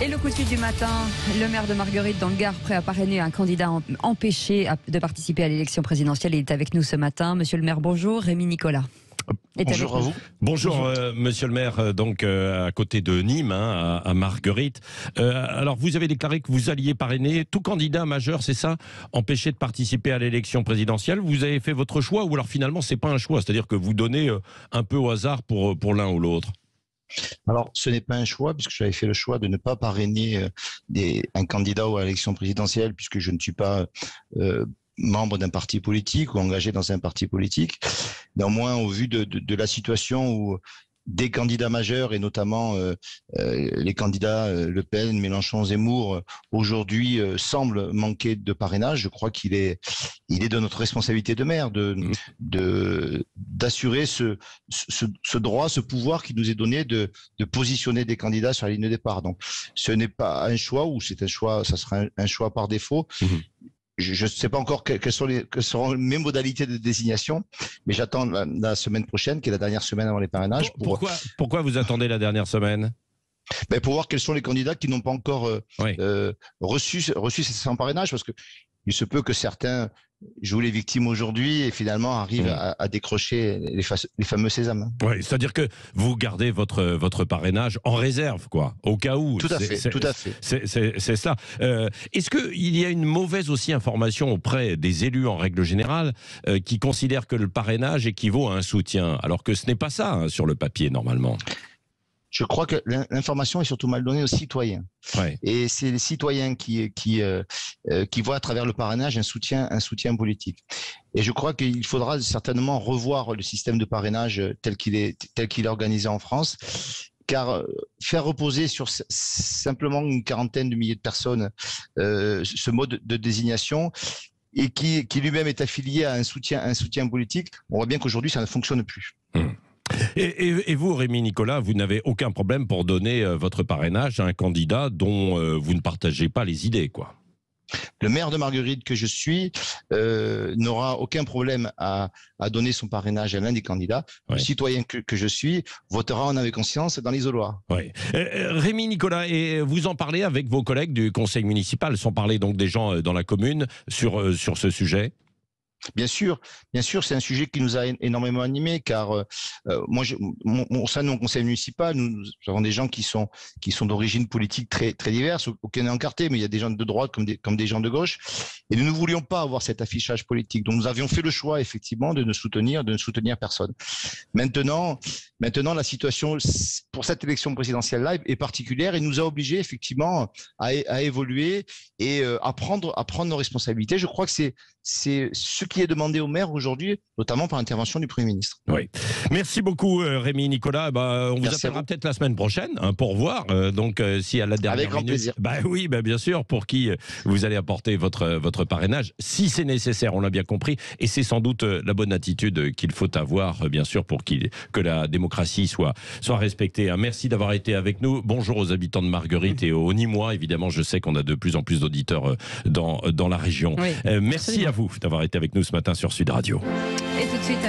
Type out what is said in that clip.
Et le coup de fil du matin, le maire de Marguerite dans le Gard, prêt à parrainer un candidat empêché de participer à l'élection présidentielle. Il est avec nous ce matin. Monsieur le maire, bonjour. Rémi Nicolas. Bonjour à vous. Bonjour, monsieur le maire, à côté de Nîmes, à Marguerite. Alors, vous avez déclaré que vous alliez parrainer tout candidat majeur, c'est ça, empêché de participer à l'élection présidentielle. Vous avez fait votre choix ou alors finalement, c'est pas un choix, c'est-à-dire que vous donnez un peu au hasard pour l'un ou l'autre? Alors, ce n'est pas un choix, puisque j'avais fait le choix de ne pas parrainer un candidat à l'élection présidentielle, puisque je ne suis pas membre d'un parti politique ou engagé dans un parti politique. Néanmoins, au vu de la situation où des candidats majeurs, et notamment les candidats Le Pen, Mélenchon, Zemmour, aujourd'hui semblent manquer de parrainage, je crois qu'il est de notre responsabilité de maire d'assurer ce droit, ce pouvoir qui nous est donné de positionner des candidats sur la ligne de départ. Donc, ce n'est pas un choix, ou c'est un choix, ça sera un choix par défaut. Je ne sais pas encore quelles seront mes modalités de désignation, mais j'attends la semaine prochaine, qui est la dernière semaine avant les parrainages. Pourquoi vous attendez la dernière semaine? Pour voir quels sont les candidats qui n'ont pas encore reçu ces 100 parrainages, parce que il se peut que certains jouent les victimes aujourd'hui et finalement arrivent à décrocher les fameux sésames. Oui, c'est-à-dire que vous gardez votre parrainage en réserve, quoi, au cas où. Tout à fait, tout à fait. C'est ça. Est-ce qu'il y a une mauvaise aussi information auprès des élus en règle générale qui considèrent que le parrainage équivaut à un soutien, alors que ce n'est pas ça sur le papier normalement? Je crois que l'information est surtout mal donnée aux citoyens. Ouais. Et c'est les citoyens qui voient à travers le parrainage un soutien politique. Et je crois qu'il faudra certainement revoir le système de parrainage tel qu'il est organisé en France. Car faire reposer sur simplement une quarantaine de milliers de personnes ce mode de désignation, et qui lui-même est affilié à un soutien politique, on voit bien qu'aujourd'hui ça ne fonctionne plus. Et vous, Rémi Nicolas, vous n'avez aucun problème pour donner votre parrainage à un candidat dont vous ne partagez pas les idées, quoi? Le maire de Marguerite que je suis n'aura aucun problème à donner son parrainage à l'un des candidats. Ouais. Le citoyen que je suis votera en âme et conscience dans l'isoloir. Oui. Rémi Nicolas, et vous en parlez avec vos collègues du conseil municipal, sans parler donc des gens dans la commune sur ce sujet? Bien sûr, c'est un sujet qui nous a énormément animés, car moi, au sein de mon conseil municipal, nous avons des gens qui sont d'origine politique très très diverses, aucun n'est encarté, mais il y a des gens de droite comme des gens de gauche, et nous ne voulions pas avoir cet affichage politique. Donc nous avions fait le choix effectivement de ne soutenir personne. Maintenant, la situation pour cette élection présidentielle-là est particulière et nous a obligés effectivement à évoluer et à prendre nos responsabilités. Je crois que c'est ce qui est demandé au maire aujourd'hui, notamment par l'intervention du Premier ministre. Oui. Merci beaucoup, Rémi Nicolas. On vous appellera peut-être la semaine prochaine pour voir. Si à la dernière Avec grand plaisir. Oui, bien sûr, pour qui vous allez apporter votre parrainage, si c'est nécessaire, on l'a bien compris. Et c'est sans doute la bonne attitude qu'il faut avoir, bien sûr, pour que la démocratie soit respectée. Merci d'avoir été avec nous. Bonjour aux habitants de Marguerite et aux Nîmois. Évidemment, je sais qu'on a de plus en plus d'auditeurs dans la région. Oui, merci à vous d'avoir été avec nous ce matin sur Sud Radio. Et tout de suite...